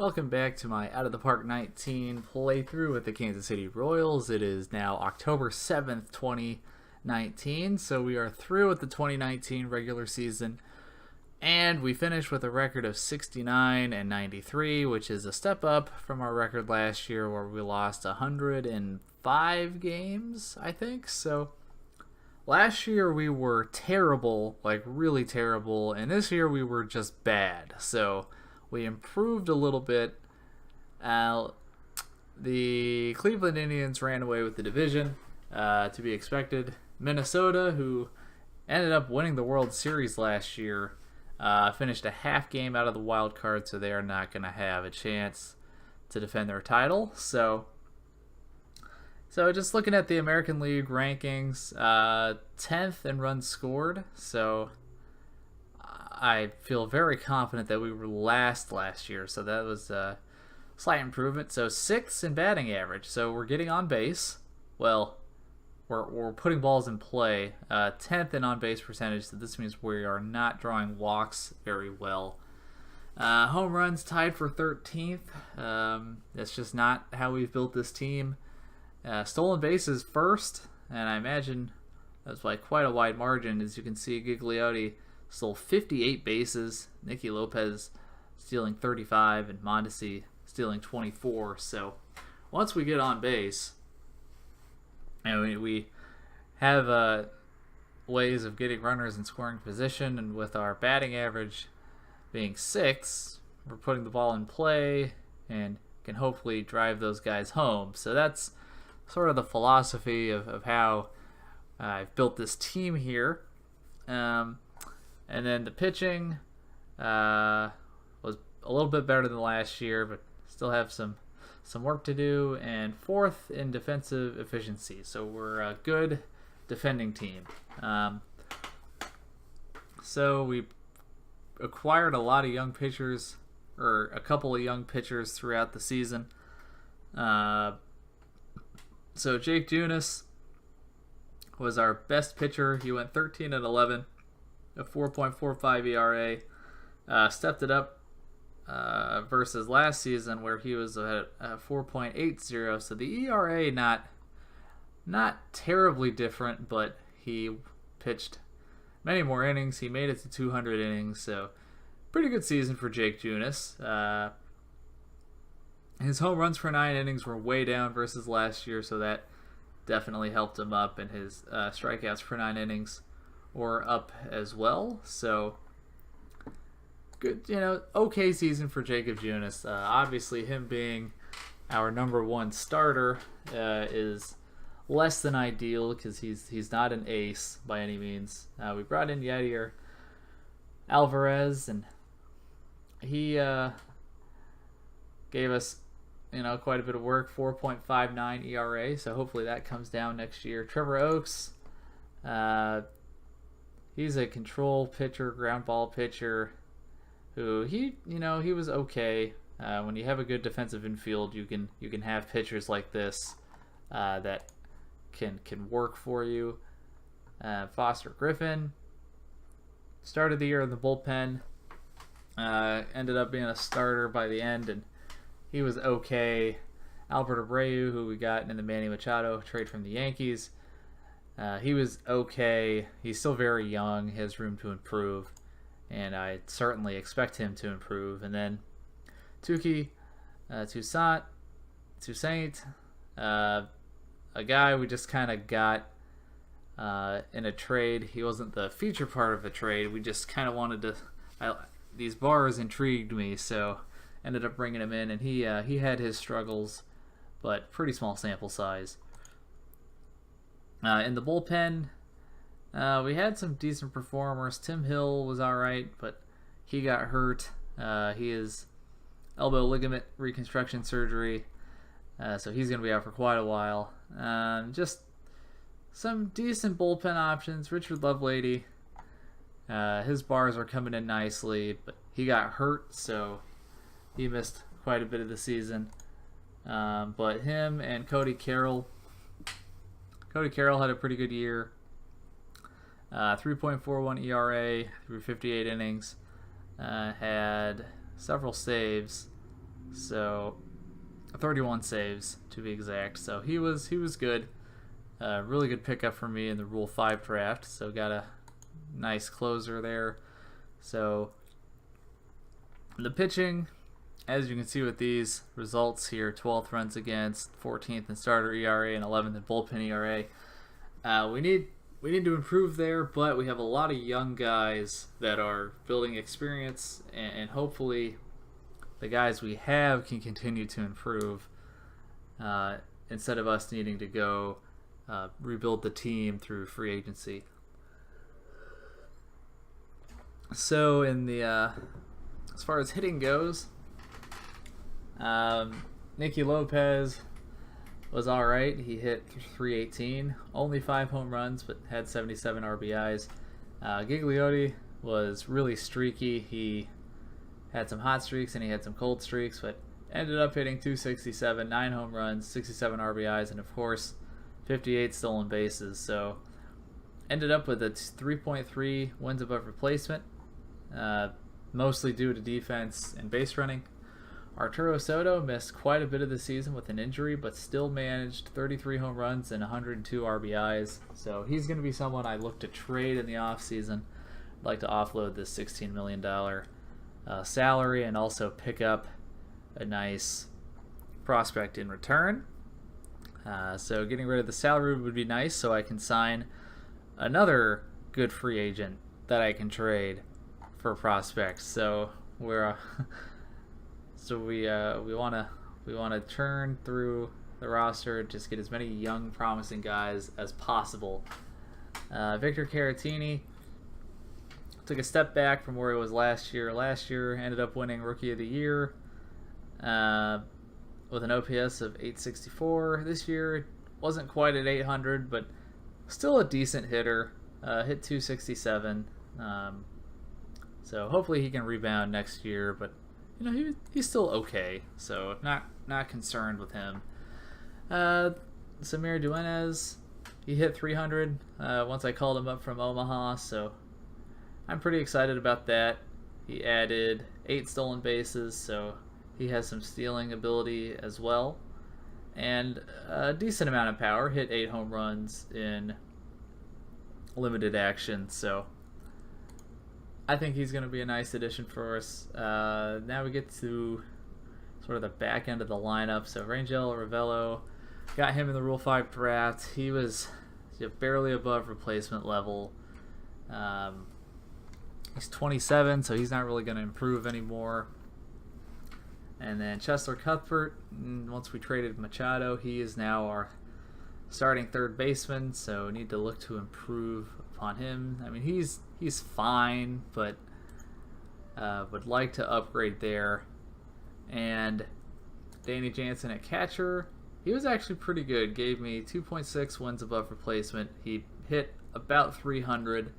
Welcome back to my Out of the Park 19 playthrough with the Kansas City Royals. It is now October 7th, 2019, so we are through with the 2019 regular season, and we finished with a record of 69 and 93, which is a step up from our record last year where we lost 105 games, I think. So last year we were terrible, like really terrible, and this year we were just bad. So we improved a little bit. The Cleveland Indians ran away with the division, to be expected. Minnesota, who ended up winning the World Series last year, finished a half game out of the wild card, so they are not going to have a chance to defend their title. So just looking at the American League rankings, 10th in runs scored. So I feel very confident that we were last year, so that was a slight improvement. So 6th in batting average, so we're getting on base. Well, we're putting balls in play. 10th in on base percentage, so this means we are not drawing walks very well. Home runs tied for 13th. That's just not how we've built this team. Stolen bases first, and I imagine that's by quite a wide margin. As you can see, Gigliotti stole 58 bases, Nicky Lopez stealing 35, and Mondesi stealing 24. So once we get on base, and we have ways of getting runners in scoring position, and with our batting average being 6, we're putting the ball in play and can hopefully drive those guys home. So that's sort of the philosophy of how I've built this team here. And then the pitching was a little bit better than last year, but still have some work to do. And 4th in defensive efficiency, so we're a good defending team. So we acquired a lot of young pitchers, or a couple of young pitchers throughout the season. So Jake Junis was our best pitcher. He went 13 and 11. A 4.45 ERA, stepped it up versus last season where he was at 4.80. So the ERA not terribly different, but he pitched many more innings. He made it to 200 innings, so pretty good season for Jake Junis. His home runs per 9 innings were way down versus last year, so that definitely helped him up, and his strikeouts per 9 innings or up as well. So good, okay season for Jacob Junis. Obviously, him being our number 1 starter is less than ideal because he's not an ace by any means. We brought in Yadier Alvarez, and he gave us quite a bit of work. 4.59 ERA, so hopefully that comes down next year. Trevor Oaks, he's a control pitcher, ground ball pitcher, who he was okay. When you have a good defensive infield, you can have pitchers like this that can work for you. Foster Griffin started the year in the bullpen, ended up being a starter by the end, and he was okay. Albert Abreu, who we got in the Manny Machado trade from the Yankees, he was okay. He's still very young, has room to improve, and I certainly expect him to improve. And then Toussaint, a guy we just kind of got in a trade. He wasn't the feature part of the trade. We just kind of wanted to. These bars intrigued me, so ended up bringing him in, and he had his struggles, but pretty small sample size. In the bullpen, we had some decent performers. Tim Hill was alright, but he got hurt. He has elbow ligament reconstruction surgery, so he's going to be out for quite a while. Just some decent bullpen options. Richard Lovelady, his bars are coming in nicely, but he got hurt, so he missed quite a bit of the season. But him and Cody Carroll had a pretty good year. 3.41 ERA through 58 innings. Had several saves. So 31 saves to be exact. So he was good. Really good pickup for me in the Rule 5 draft. So got a nice closer there. So the pitching, as you can see with these results here, 12th runs against, 14th in starter ERA, and 11th in bullpen ERA. We need to improve there, but we have a lot of young guys that are building experience, and hopefully the guys we have can continue to improve instead of us needing to go rebuild the team through free agency. So in the as far as hitting goes, Nicky Lopez was all right. He hit 318, only 5 home runs, but had 77 RBIs. Gigliotti was really streaky. He had some hot streaks and he had some cold streaks, but ended up hitting 267, 9 home runs, 67 RBIs, and of course 58 stolen bases. So ended up with a 3.3 wins above replacement, mostly due to defense and base running. Arturo Soto missed quite a bit of the season with an injury, but still managed 33 home runs and 102 RBIs. So he's going to be someone I look to trade in the offseason. I'd like to offload this $16 million salary and also pick up a nice prospect in return. So getting rid of the salary would be nice, so I can sign another good free agent that I can trade for prospects. So we're we want to turn through the roster, just get as many young, promising guys as possible. Victor Caratini took a step back from where he was last year. Last year, ended up winning Rookie of the Year with an OPS of 864. This year, wasn't quite at 800, but still a decent hitter. Hit 267. So hopefully he can rebound next year, but you know, he's still okay, so not concerned with him. Samir Dueñas, he hit 300 once I called him up from Omaha, so I'm pretty excited about that. He added 8 stolen bases, so he has some stealing ability as well, and a decent amount of power. Hit 8 home runs in limited action, so I think he's going to be a nice addition for us. Now we get to sort of the back end of the lineup. So Rangel Ravello, got him in the Rule 5 draft. He was barely above replacement level. He's 27, so he's not really going to improve anymore. And then Chesler Cuthbert, once we traded Machado, he is now our starting third baseman, so need to look to improve upon him. I mean, he's fine, but would like to upgrade there. And Danny Jansen at catcher, he was actually pretty good. Gave me 2.6 wins above replacement. He hit about 300.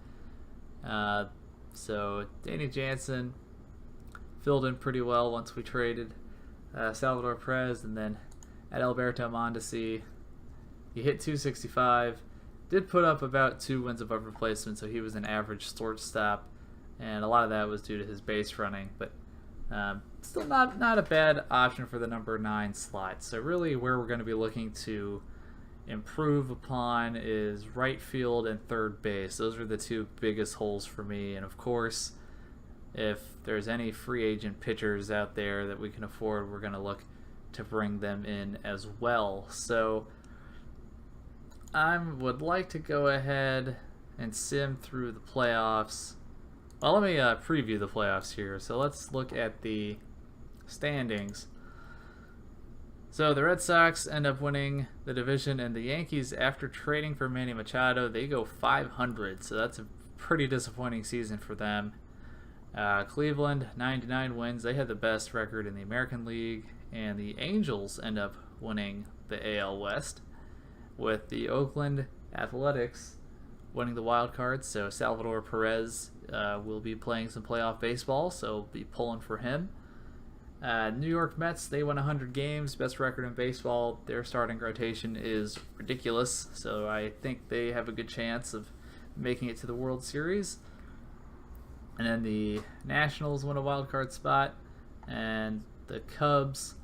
So Danny Jansen filled in pretty well once we traded Salvador Perez, and then at Alberto Mondesi, he hit 265. Did put up about 2 wins above replacement, so he was an average shortstop, and a lot of that was due to his base running, but still not a bad option for the number 9 slot. So really where we're going to be looking to improve upon is right field and third base. Those are the 2 biggest holes for me, and of course, if there's any free agent pitchers out there that we can afford, we're going to look to bring them in as well. So I would like to go ahead and sim through the playoffs. Well, let me preview the playoffs here. So let's look at the standings. So the Red Sox end up winning the division, and the Yankees, after trading for Manny Machado, they go 500. So that's a pretty disappointing season for them. Cleveland, 99 wins. They had the best record in the American League, and the Angels end up winning the AL West, with the Oakland Athletics winning the wild card. So Salvador Perez will be playing some playoff baseball, so be pulling for him. New York Mets, they won 100 games, best record in baseball. Their starting rotation is ridiculous, so I think they have a good chance of making it to the World Series. And then the Nationals win a wild card spot, and the Cubs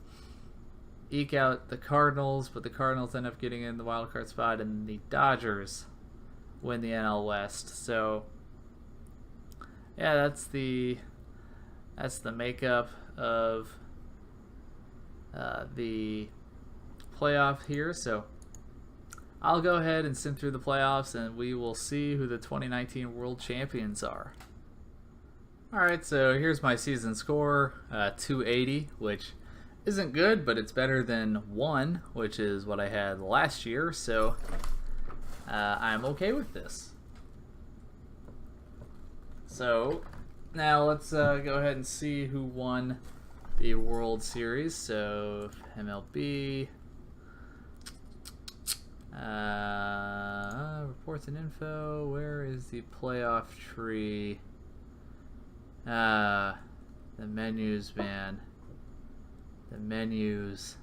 eke out the Cardinals, but the Cardinals end up getting in the wild card spot, and the Dodgers win the NL West. So yeah, that's the makeup of the playoff here. So I'll go ahead and sim through the playoffs, and we will see who the 2019 World Champions are. Alright, so here's my season score, 280, which isn't good, but it's better than 1, which is what I had last year, so I'm okay with this. So now let's go ahead and see who won the World Series. So MLB, reports and info. Where is the playoff tree? The menus, man. The menus.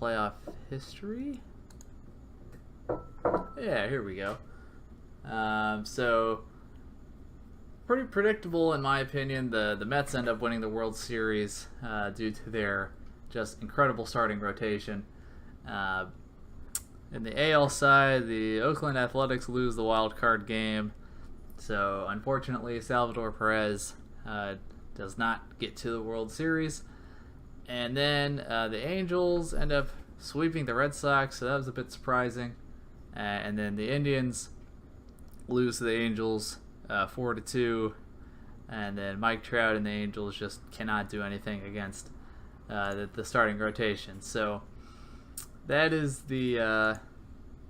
Playoff history? Yeah, here we go. So pretty predictable in my opinion. The Mets end up winning the World Series due to their just incredible starting rotation. In the AL side, the Oakland Athletics lose the wild card game. So unfortunately, Salvador Perez does not get to the World Series. And then the Angels end up sweeping the Red Sox, so that was a bit surprising. And then the Indians lose to the Angels 4-2. And then Mike Trout and the Angels just cannot do anything against the starting rotation. So that is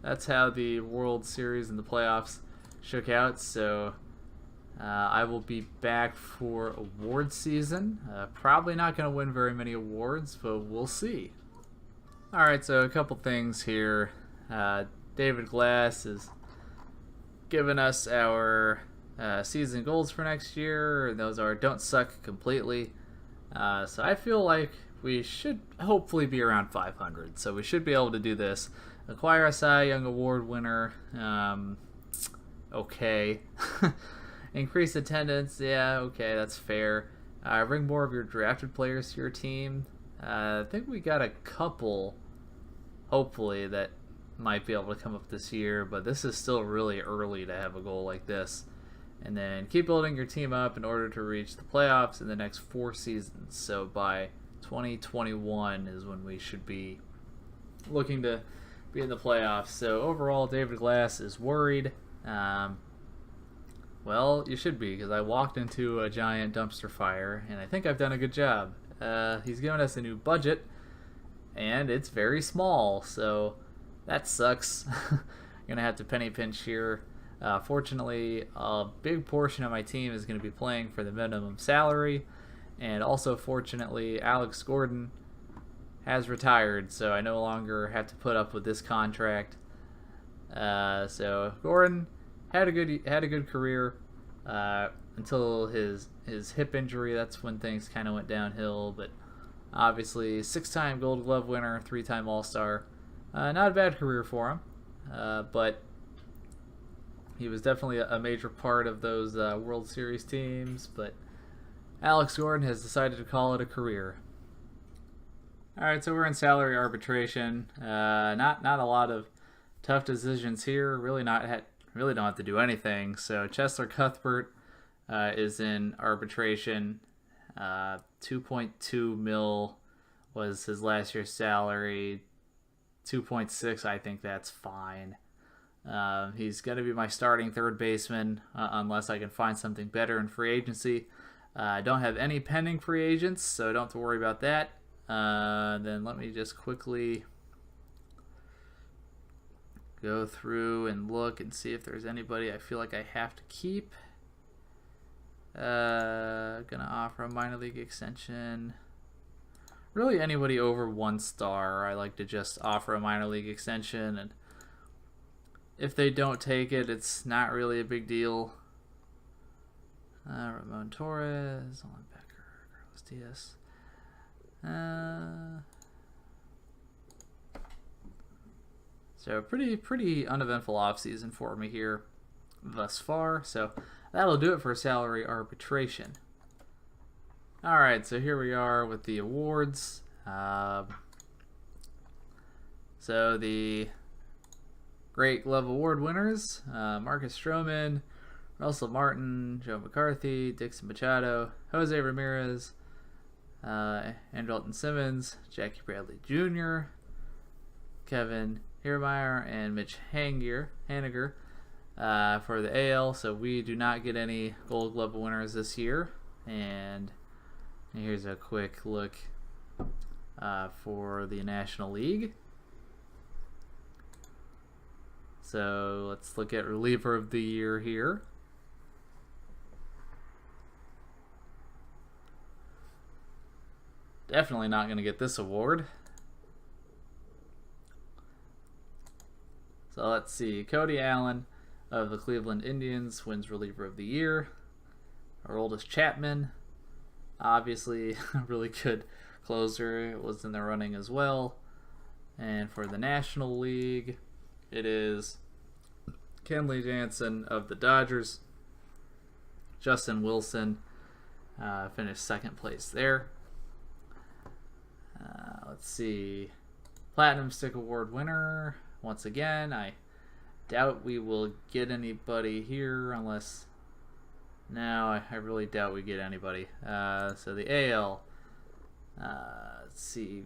that's how the World Series and the playoffs shook out. So I will be back for award season. Probably not going to win very many awards, but we'll see. Alright, so a couple things here. David Glass has given us our season goals for next year, and those are don't suck completely. So I feel like we should hopefully be around 500, so we should be able to do this. Acquire a Cy Young Award winner. Okay. Increase attendance. Yeah, okay, that's fair. Bring more of your drafted players to your team. I think we got a couple, hopefully, that might be able to come up this year, but this is still really early to have a goal like this. And then keep building your team up in order to reach the playoffs in the next 4 seasons. So by 2021 is when we should be looking to be in the playoffs. So overall, David Glass is worried. Well, you should be, because I walked into a giant dumpster fire, and I think I've done a good job. He's given us a new budget, and it's very small, so that sucks. I'm going to have to penny pinch here. Fortunately, a big portion of my team is going to be playing for the minimum salary, and also fortunately, Alex Gordon has retired, so I no longer have to put up with this contract. So Gordon had a good career until his hip injury. That's when things kind of went downhill. But obviously, 6-time Gold Glove winner, 3-time All-Star. Not a bad career for him, but he was definitely a major part of those World Series teams. But Alex Gordon has decided to call it a career. All right, so we're in salary arbitration. Not a lot of tough decisions here. Really don't have to do anything. So Chester Cuthbert is in arbitration. 2.2 mil was his last year's salary. 2.6, I think that's fine. He's going to be my starting third baseman unless I can find something better in free agency. I don't have any pending free agents, so don't have to worry about that. Then let me just quickly go through and look and see if there's anybody I feel like I have to keep. Gonna offer a minor league extension. Really, anybody over 1 star, I like to just offer a minor league extension, and if they don't take it, it's not really a big deal. Ramon Torres, Alan Becker, Carlos Diaz. So pretty uneventful offseason for me here thus far. So that'll do it for salary arbitration. All right, so here we are with the awards. So the Great Glove Award winners, Marcus Stroman, Russell Martin, Joe McCarthy, Dixon Machado, Jose Ramirez, Andrelton Simmons, Jackie Bradley Jr., Kevin Hiermeyer, and Mitch Haniger for the AL. So we do not get any Gold Glove winners this year. And here's a quick look for the National League. So let's look at reliever of the year here. Definitely not going to get this award. So let's see. Cody Allen of the Cleveland Indians wins reliever of the year. Our oldest Chapman, obviously a really good closer, was in the running as well. And for the National League, it is Kenley Jansen of the Dodgers. Justin Wilson finished second place there. Let's see. Platinum Stick Award winner. Once again, I doubt we will get anybody here unless... No, I really doubt we get anybody. So the AL. Let's see.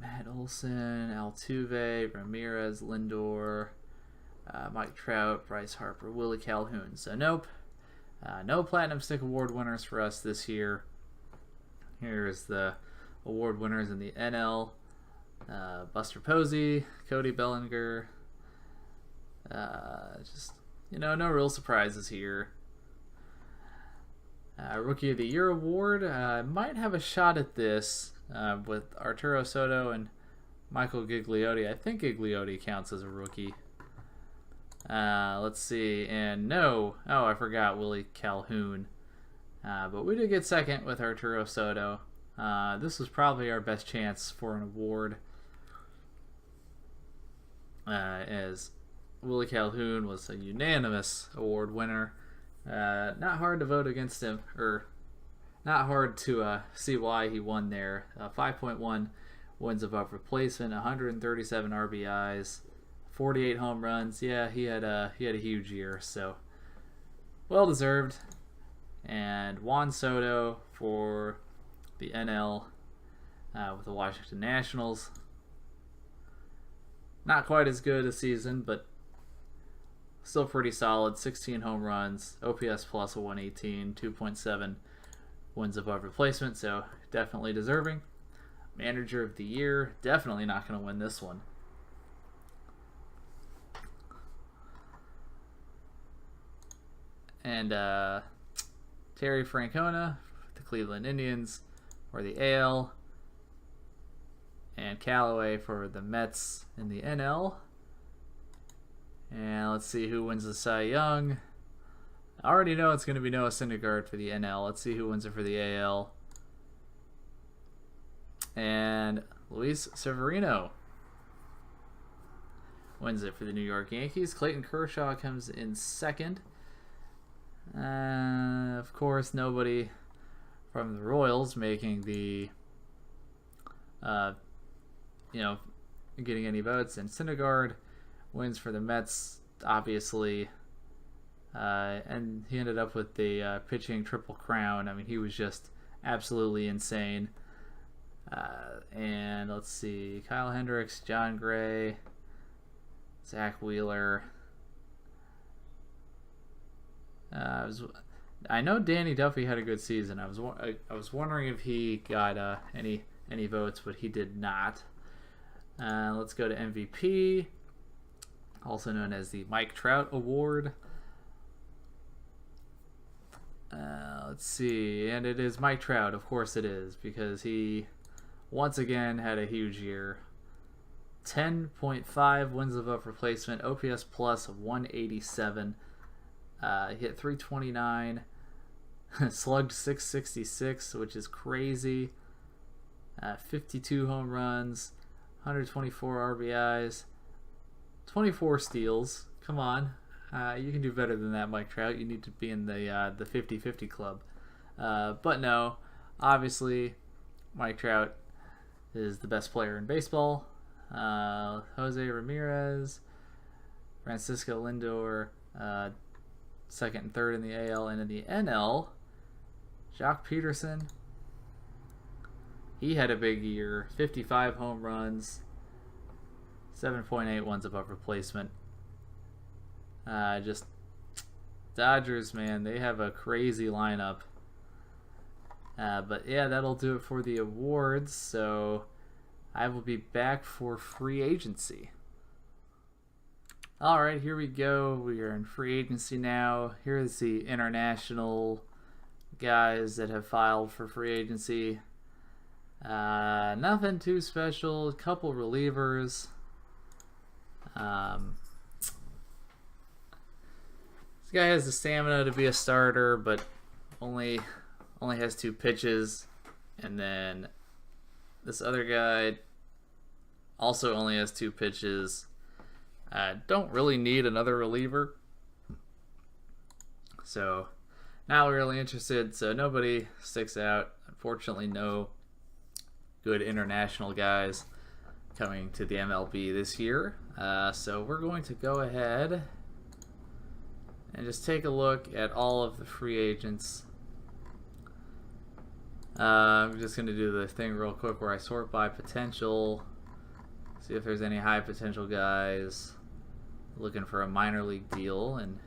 Matt Olson, Altuve, Ramirez, Lindor, Mike Trout, Bryce Harper, Willie Calhoun. So nope. No Platinum Stick Award winners for us this year. Here's the award winners in the NL. Buster Posey, Cody Bellinger. Just, no real surprises here. Rookie of the Year award. Might have a shot at this with Arturo Soto and Michael Gigliotti. I think Gigliotti counts as a rookie. Let's see. And no. Oh, I forgot Willie Calhoun. But we did get second with Arturo Soto. This was probably our best chance for an award, as Willie Calhoun was a unanimous award winner. Not hard to vote against him, or not hard to see why he won there. 5.1 wins above replacement, 137 RBIs, 48 home runs. Yeah, he had a huge year, so well deserved. And Juan Soto for the NL with the Washington Nationals. Not quite as good a season, but still pretty solid. 16 home runs, OPS plus a 118, 2.7 wins above replacement, so definitely deserving. Manager of the Year, definitely not going to win this one. And Terry Francona, the Cleveland Indians, for the AL, and Callaway for the Mets in the NL. And let's see who wins the Cy Young. I already know it's going to be Noah Syndergaard for the NL. Let's see who wins it for the AL. And Luis Severino wins it for the New York Yankees. Clayton Kershaw comes in second. Of course, nobody from the Royals making the, getting any votes. And Syndergaard wins for the Mets, obviously. And he ended up with the pitching triple crown. I mean, he was just absolutely insane. And let's see, Kyle Hendricks, John Gray, Zach Wheeler. I know Danny Duffy had a good season. I was wondering if he got any votes, but he did not. Let's go to MVP, also known as the Mike Trout Award. Let's see, and it is Mike Trout. Of course it is, because he once again had a huge year. 10.5 wins above replacement, OPS plus of 187. Hit 329, slugged 666, which is crazy. 52 home runs, 124 RBIs, 24 steals. Come on. You can do better than that, Mike Trout. You need to be in the 50-50 club. But no, obviously, Mike Trout is the best player in baseball. Jose Ramirez, Francisco Lindor, second and third in the AL, and in the NL, Jock Peterson. He had a big year, 55 home runs, 7.8 ones above replacement. Just Dodgers, man, they have a crazy lineup. But yeah, that'll do it for the awards. So I will be back for free agency. All right, here we go. We are in free agency now. Here's the international guys that have filed for free agency. Nothing too special. A couple relievers. This guy has the stamina to be a starter, but only has 2 pitches. And then this other guy also only has 2 pitches. Don't really need another reliever. So not really interested. So nobody sticks out. Unfortunately, no good international guys coming to the MLB this year. So we're going to go ahead and just take a look at all of the free agents. I'm just going to do the thing real quick where I sort by potential, see if there's any high potential guys looking for a minor league deal, and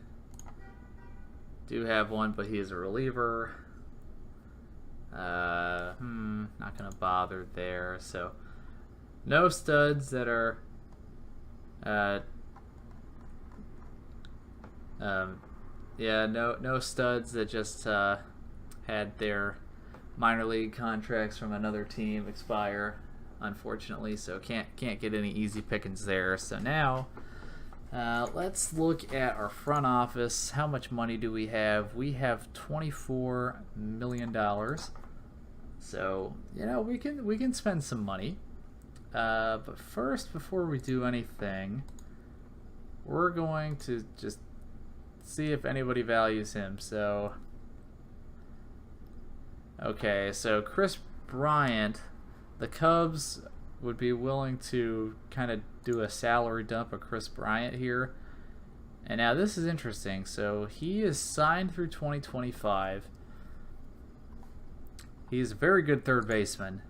do have one, but he is a reliever. Not gonna bother there. So no studs that are no studs that just had their minor league contracts from another team expire, unfortunately. So can't get any easy pickings there. So now let's look at our front office. How much money do we have? We have $24 million. So, we can spend some money. But first, before we do anything, we're going to just see if anybody values him. So, okay, so Chris Bryant, the Cubs would be willing to kind of do a salary dump of Chris Bryant here. And now this is interesting. So he is signed through 2025. He's a very good third baseman.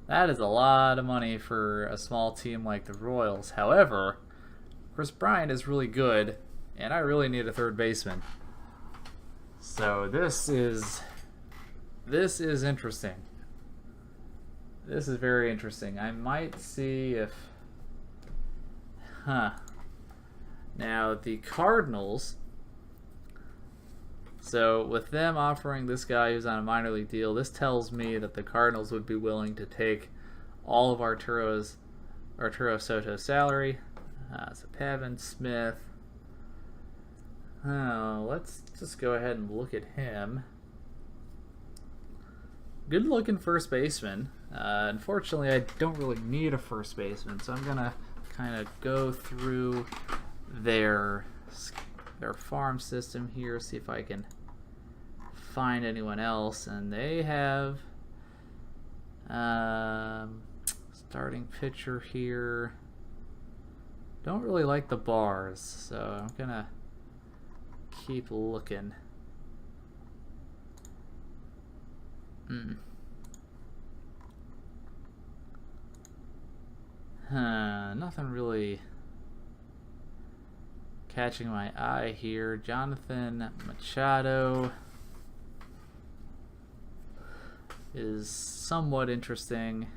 That is a lot of money for a small team like the Royals. However, Chris Bryant is really good, and I really need a third baseman. So this is interesting. This is very interesting. I might see if... Now, the Cardinals... So, with them offering this guy who's on a minor league deal, this tells me that the Cardinals would be willing to take all of Arturo Soto's salary. So, Pavin Smith. Let's just go ahead and look at him. Good looking first baseman. Unfortunately, I don't really need a first baseman, so I'm gonna kind of go through their farm system here, see if I can find anyone else. And they have starting pitcher here. Don't really like the bars, so I'm gonna keep looking. Nothing really catching my eye here. Jonathan Machado is somewhat interesting.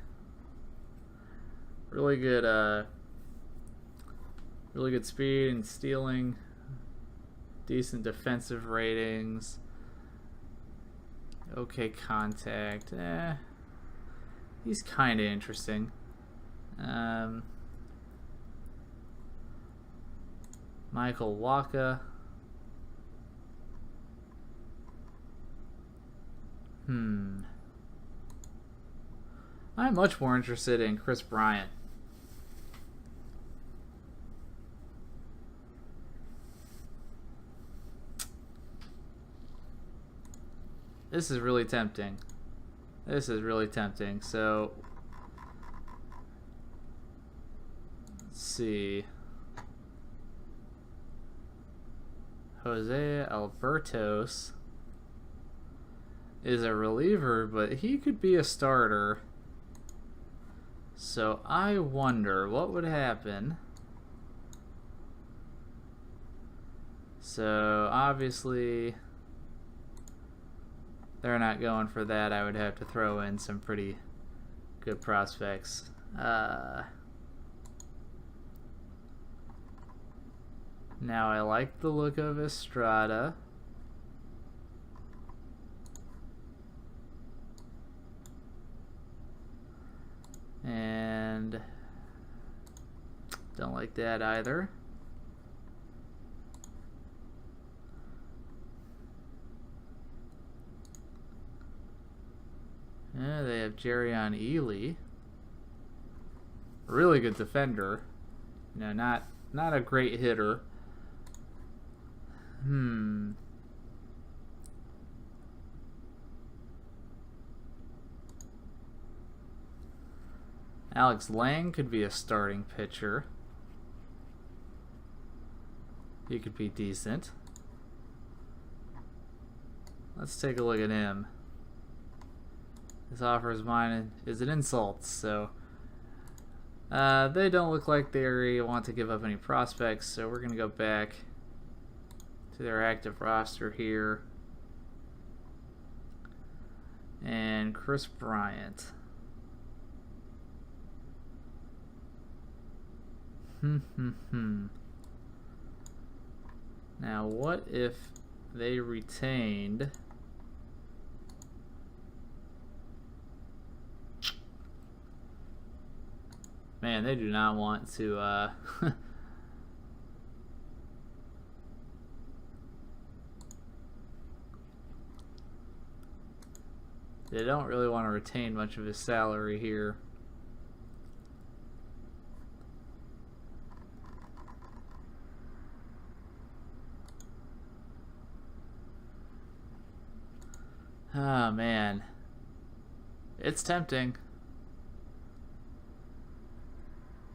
Really good speed and stealing. Decent defensive ratings. Okay contact. He's kind of interesting. Michael Wacha. I'm much more interested in Chris Bryant. This is really tempting. This is really tempting. So, let's see. Jose Albertos is a reliever, but he could be a starter. So I wonder what would happen. So obviously they're not going for that. I would have to throw in some pretty good prospects. Now I like the look of Estrada. And don't like that either. Yeah, they have Jerrion Ely. Really good defender. You know, not a great hitter. Alex Lang could be a starting pitcher. He could be decent. Let's take a look at him. This offer is mine is an insult, so they don't look like they want to give up any prospects, so we're going to go back to their active roster here. And Chris Bryant. Now, what if they retained man, they do not want to they don't really want to retain much of his salary here. Oh man, it's tempting.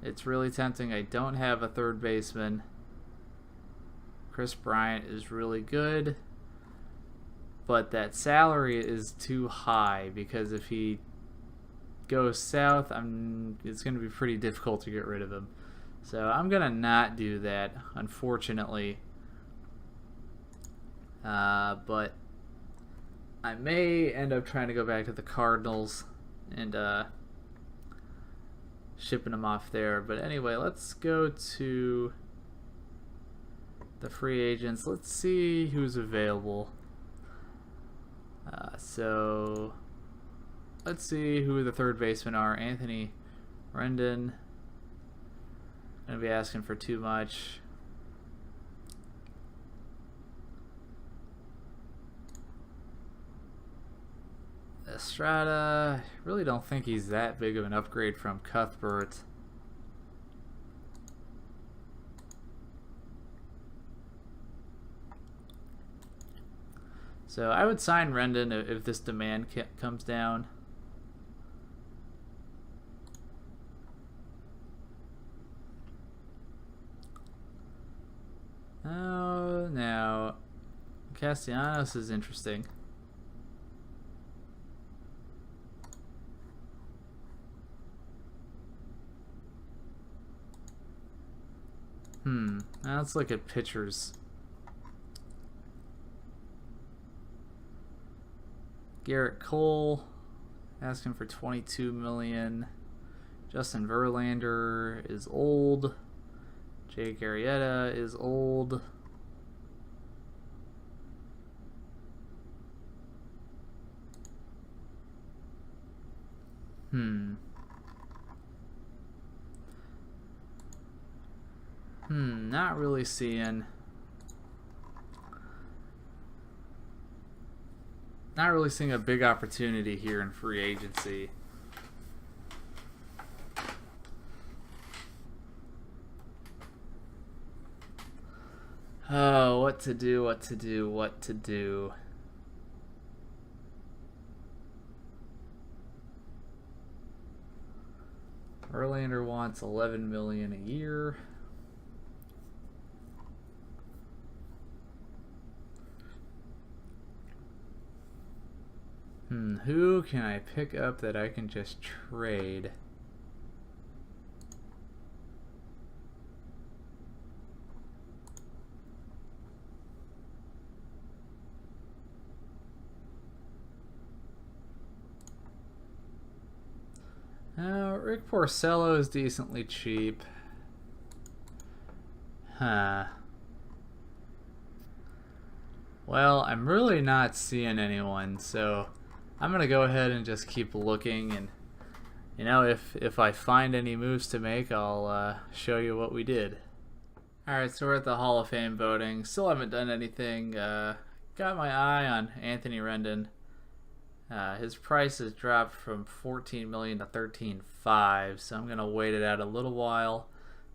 It's really tempting. I don't have a third baseman. Chris Bryant is really good, but that salary is too high because if he goes south, it's going to be pretty difficult to get rid of him. So I'm going to not do that, unfortunately. But I may end up trying to go back to the Cardinals and shipping them off there. But anyway, let's go to the free agents. Let's see who's available. So let's see who the third basemen are. Anthony Rendon. Gonna be asking for too much. Estrada, really don't think he's that big of an upgrade from Cuthbert. So I would sign Rendon if this demand comes down. Oh, now Castellanos is interesting. Now let's look at pitchers. Garrett Cole asking for $22 million. Justin Verlander is old. Jake Arrieta is old. Not really seeing a big opportunity here in free agency. Oh, what to do. Verlander wants 11 million a year. Who can I pick up that I can just trade? Rick Porcello is decently cheap. Well, I'm really not seeing anyone, so I'm gonna go ahead and just keep looking, and you know, if I find any moves to make, I'll show you what we did. Alright, so we're at the Hall of Fame voting. Still haven't done anything. Got my eye on Anthony Rendon. His price has dropped from 14 million to 13.5, so I'm gonna wait it out a little while,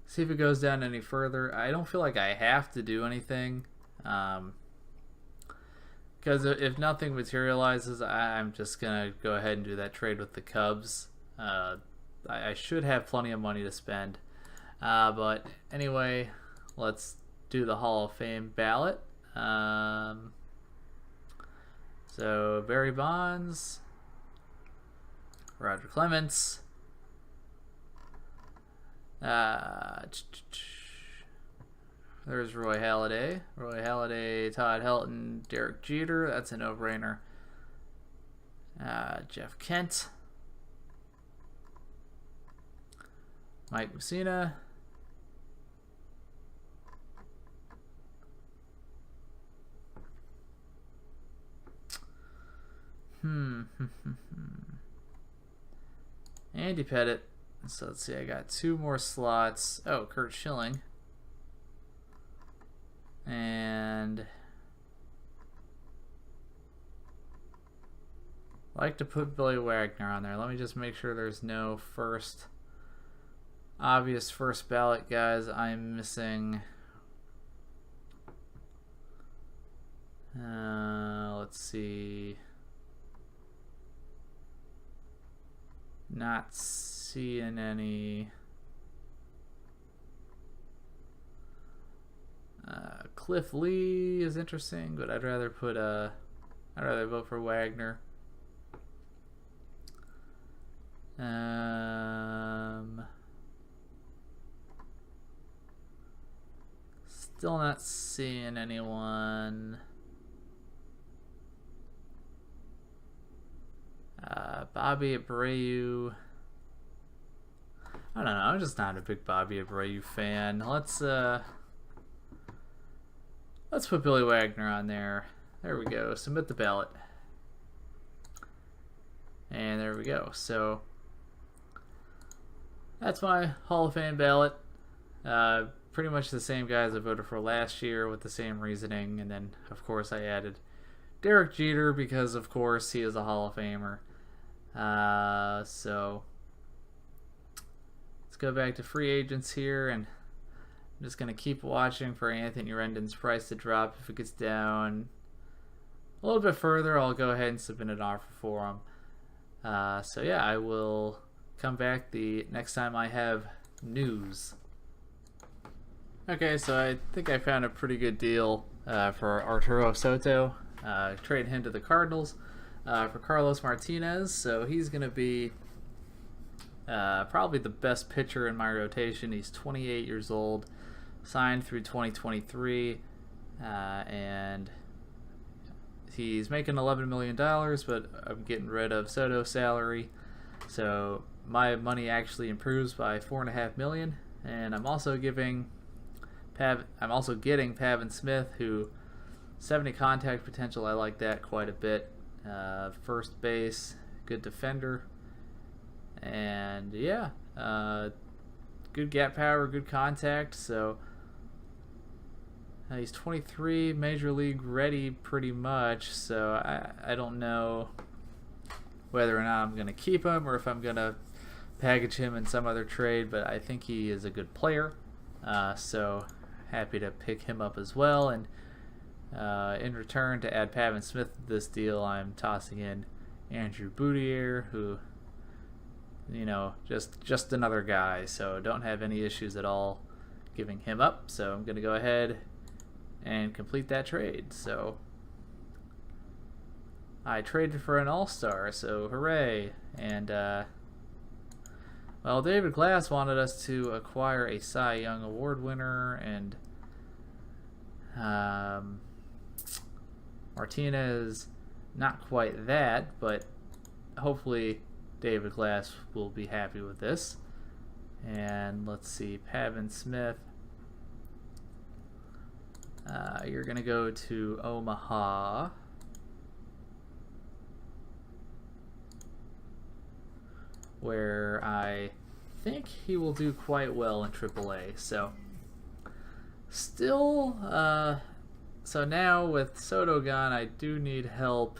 see if it goes down any further. I don't feel like I have to do anything, because if nothing materializes, I'm just gonna go ahead and do that trade with the Cubs. I should have plenty of money to spend, but anyway, let's do the Hall of Fame ballot. So Barry Bonds, Roger Clemens, there's Roy Halladay, Todd Helton, Derek Jeter, that's a no-brainer. Jeff Kent, Mike Mussina, Andy Pettit. So let's see, I got 2 more slots. Oh, Kurt Schilling. And I like to put Billy Wagner on there. Let me just make sure there's no obvious first ballot guys I'm missing. Let's see. Not seeing any. Cliff Lee is interesting, but I'd rather vote for Wagner. Still not seeing anyone. Bobby Abreu. I don't know. I'm just not a big Bobby Abreu fan. Let's put Billy Wagner on there. There we go. Submit the ballot. And there we go. So that's my Hall of Fame ballot. Pretty much the same guys I voted for last year with the same reasoning. And then, of course, I added Derek Jeter because, of course, he is a Hall of Famer. So let's go back to free agents here, and I'm just going to keep watching for Anthony Rendon's price to drop. If it gets down a little bit further, I'll go ahead and submit an offer for him. So yeah, I will come back the next time I have news. Okay, so I think I found a pretty good deal for Arturo Soto. Trade him to the Cardinals for Carlos Martinez. So he's going to be probably the best pitcher in my rotation. He's 28 years old, signed through 2023, and he's making $11 million, but I'm getting rid of Soto's salary. So my money actually improves by $4.5 million, and I'm also getting Pavin Smith, who 70 contact potential. I like that quite a bit. First base, good defender, and yeah, good gap power, good contact. So he's 23, major league ready pretty much. So I don't know whether or not I'm going to keep him or if I'm going to package him in some other trade, but I think he is a good player. So happy to pick him up as well. And in return, to add Pavin Smith to this deal, I'm tossing in Andrew Boudier, who you know, just another guy. So don't have any issues at all giving him up. So I'm going to go ahead and complete that trade. So I traded for an all-star, so hooray. And well, David Glass wanted us to acquire a Cy Young Award winner, and Martinez, not quite that, but hopefully David Glass will be happy with this. And let's see, Pavin Smith, you're going to go to Omaha. Where I think he will do quite well in AAA. So still, so now with Soto gone, I do need help.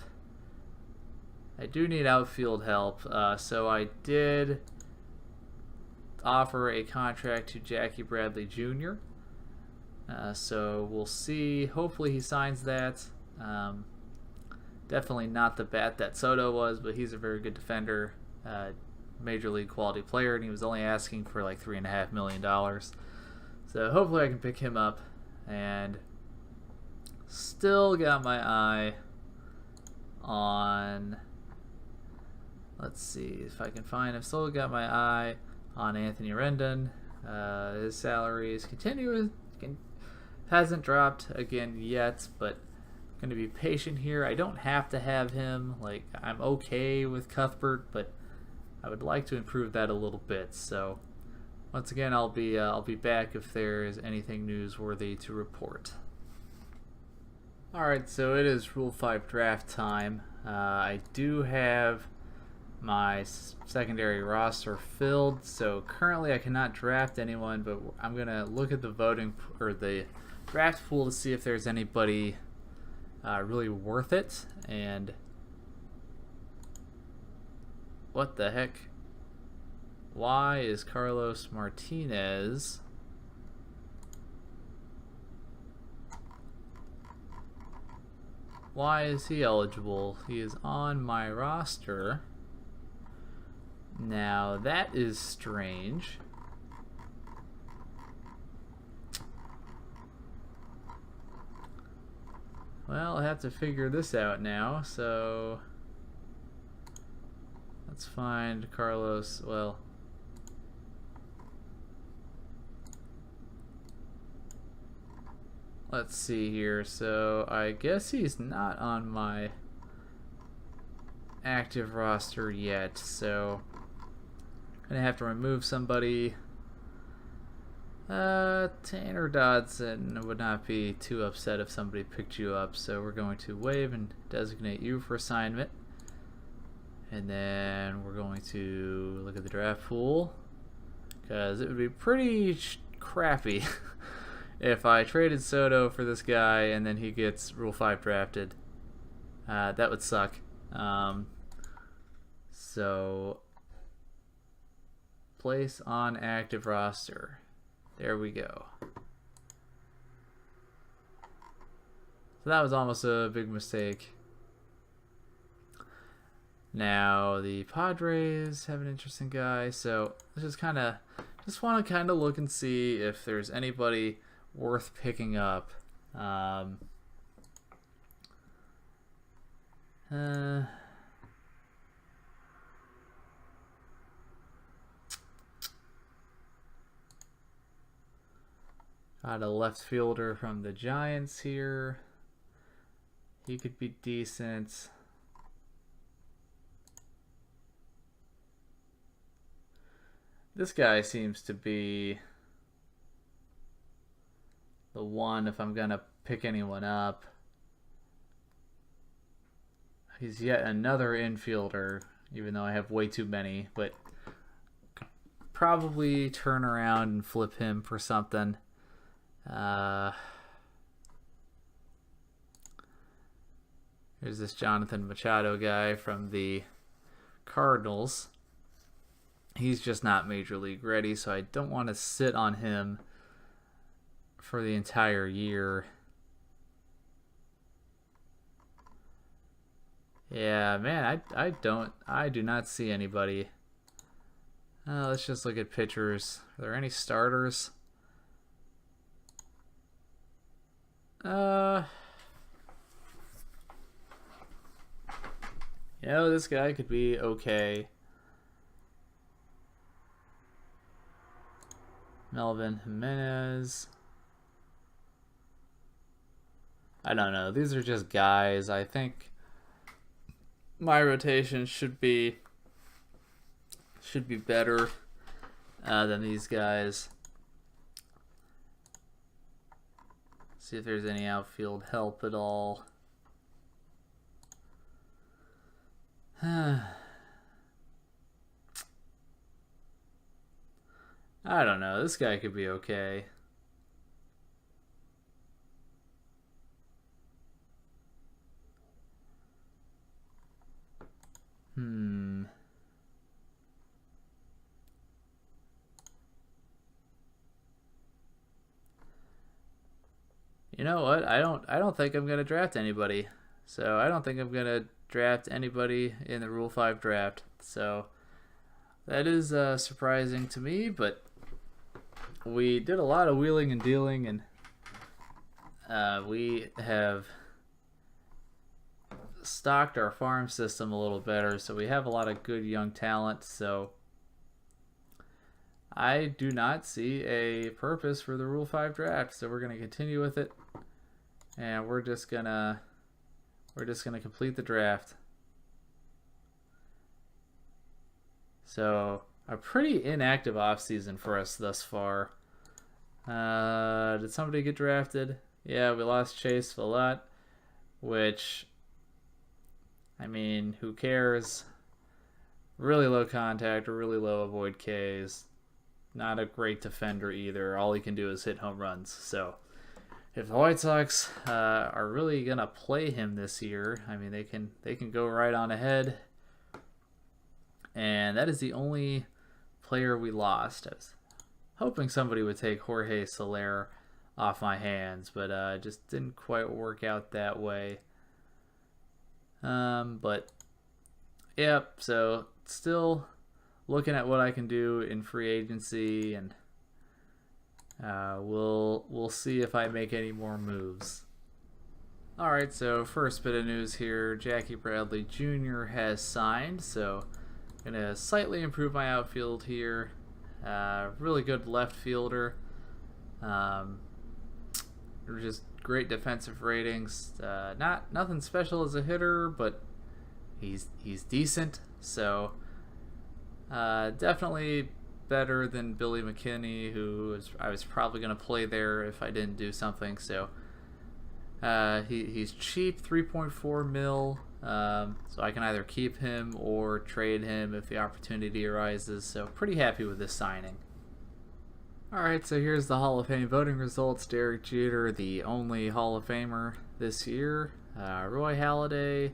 I do need outfield help. So I did offer a contract to Jackie Bradley Jr. So we'll see. Hopefully he signs that. Definitely not the bat that Soto was, but he's a very good defender. Major league quality player, and he was only asking for like $3.5 million. So hopefully I can pick him up. And still got my eye on, let's see if I can find him. Still got my eye on Anthony Rendon. His salary is continuous, hasn't dropped again yet, but I'm gonna be patient here. I don't have to have him. Like, I'm okay with Cuthbert, but I would like to improve that a little bit. So once again, I'll be back if there is anything newsworthy to report. Alright, so it is Rule 5 draft time. I do have my secondary roster filled, so currently I cannot draft anyone, but I'm going to look at the voting or the draft pool to see if there's anybody really worth it. And what the heck? Why is Carlos Martinez why is he eligible? He is on my roster. Now that is strange. Well, I have to figure this out now, so let's find Carlos. Well, let's see here. So I guess he's not on my active roster yet, so I'm gonna have to remove somebody. Tanner Dodson would not be too upset if somebody picked you up, so we're going to waive and designate you for assignment. And then we're going to look at the draft pool, because it would be pretty crappy if I traded Soto for this guy and then he gets Rule 5 drafted. That would suck. So, place on active roster. There we go. So that was almost a big mistake. Now the Padres have an interesting guy, so let's just want to kind of look and see if there's anybody worth picking up. Got a left fielder from the Giants here. He could be decent. This guy seems to be the one if I'm gonna pick anyone up. He's yet another infielder, even though I have way too many, but probably turn around and flip him for something. Here's this Jonathan Machado guy from the Cardinals. He's just not major league ready, so I don't want to sit on him for the entire year. Yeah, man, I do not see anybody Let's just look at pitchers. Are there any starters? This guy could be okay. Melvin Jimenez. I don't know. These are just guys. I think my rotation should be better than these guys. See if there's any outfield help at all. I don't know. This guy could be okay. You know what? I don't think I'm gonna draft anybody. So I don't think I'm gonna draft anybody in the Rule 5 draft. So that is surprising to me, but we did a lot of wheeling and dealing, and we have stocked our farm system a little better, so we have a lot of good young talent. So I do not see a purpose for the Rule 5 draft, so we're going to continue with it, and we're just gonna complete the draft. So a pretty inactive offseason for us thus far. Did somebody get drafted? Yeah, we lost Chase Follett, which, I mean, who cares? Really low contact, really low avoid Ks. Not a great defender either. All he can do is hit home runs. So if the White Sox are really gonna play him this year, I mean, they can go right on ahead. And that is the only player we lost. I was hoping somebody would take Jorge Soler off my hands, but it just didn't quite work out that way. But yep, so still looking at what I can do in free agency, and we'll see if I make any more moves. Alright, so first bit of news here, Jackie Bradley Jr. has signed, so I'm going to slightly improve my outfield here. Really good left fielder. Just great defensive ratings. Nothing special as a hitter, but he's decent. So definitely better than Billy McKinney, who I was probably going to play there if I didn't do something. So he's cheap, 3.4 mil. So I can either keep him or trade him if the opportunity arises. So pretty happy with this signing. Alright, so here's the Hall of Fame voting results. Derek Jeter, the only Hall of Famer this year. Roy Halladay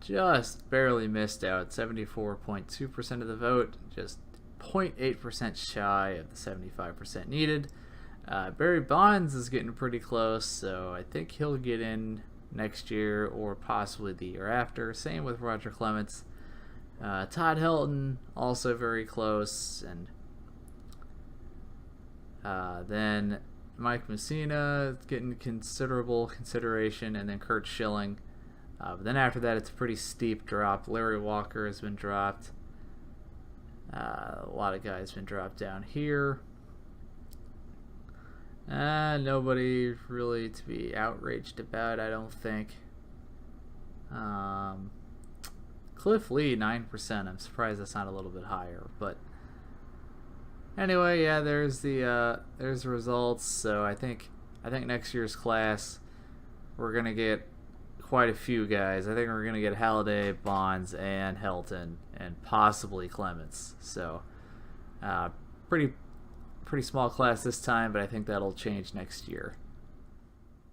just barely missed out, 74.2% of the vote, just 0.8% shy of the 75% needed. Barry Bonds is getting pretty close, so I think he'll get in next year or possibly the year after. Same with Roger Clemens. Todd Helton, also very close, and then Mike Mussina getting considerable consideration, and then Kurt Schilling. But then after that, it's a pretty steep drop. Larry Walker has been dropped. A lot of guys been dropped down here. Nobody really to be outraged about, I don't think. Cliff Lee, 9%. I'm surprised that's not a little bit higher, but anyway, yeah, there's the results. So I think next year's class we're gonna get quite a few guys. I think we're gonna get Halladay, Bonds, and Helton, and possibly Clemens. So pretty small class this time, but I think that'll change next year.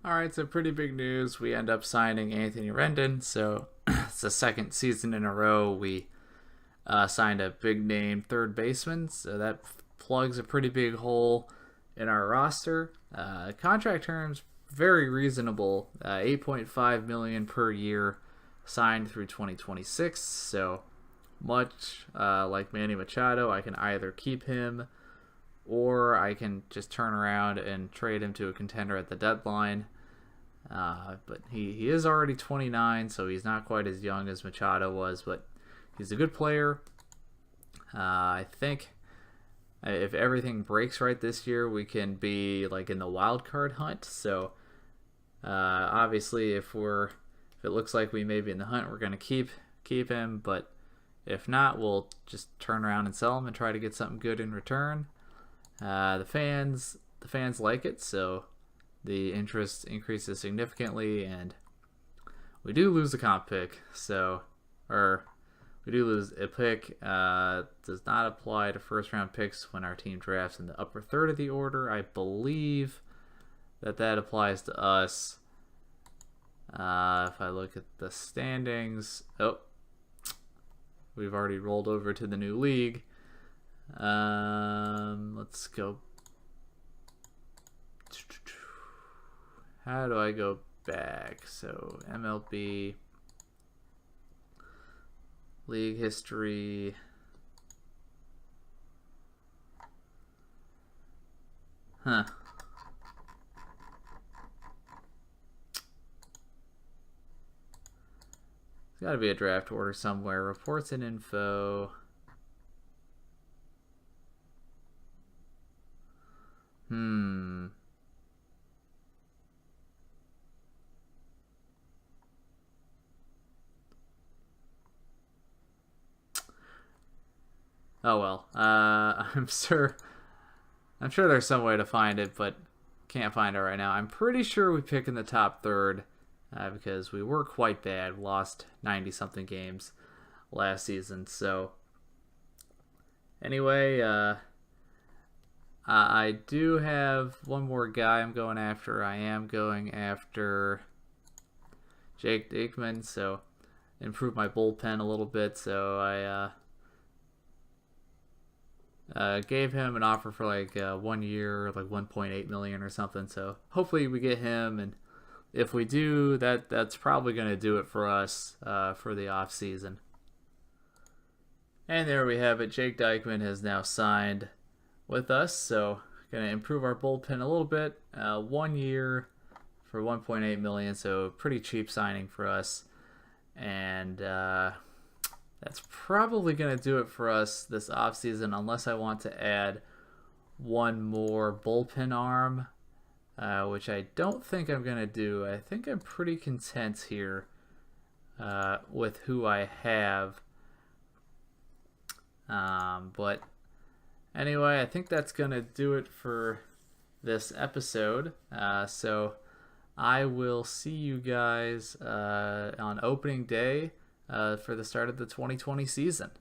Alright, so pretty big news. We end up signing Anthony Rendon. So it's the second season in a row we signed a big name third baseman. So that plugs a pretty big hole in our roster. Contract terms very reasonable, $8.5 million per year, signed through 2026. So much like Manny Machado, I can either keep him or I can just turn around and trade him to a contender at the deadline. But he is already 29, so he's not quite as young as Machado was, but he's a good player. I think if everything breaks right this year, we can be like in the wild card hunt. So obviously, if it looks like we may be in the hunt, we're going to keep him. But if not, we'll just turn around and sell him and try to get something good in return. The fans like it, so the interest increases significantly, and we do lose a comp pick. We do lose a pick. Does not apply to first round picks when our team drafts in the upper third of the order. I believe that applies to us. If I look at the standings, we've already rolled over to the new league. Let's go. How do I go back? So MLB league history. Huh. There's got to be a draft order somewhere. Reports and info. Oh well. I'm sure there's some way to find it, but can't find it right now. I'm pretty sure we pick in the top third because we were quite bad. We lost 90-something games last season. So anyway, I do have one more guy I'm going after. I am going after Jake Diekman, so improve my bullpen a little bit. So I gave him an offer for like 1 year, like $1.8 million or something. So hopefully we get him, and if we do, that's probably going to do it for us for the off season. And there we have it. Jake Diekman has now signed with us, so going to improve our bullpen a little bit. 1 year for $1.8 million, so pretty cheap signing for us. And that's probably going to do it for us this offseason, unless I want to add one more bullpen arm, which I don't think I'm going to do. I think I'm pretty content here with who I have. But anyway, I think that's going to do it for this episode. So I will see you guys on opening day for the start of the 2020 season.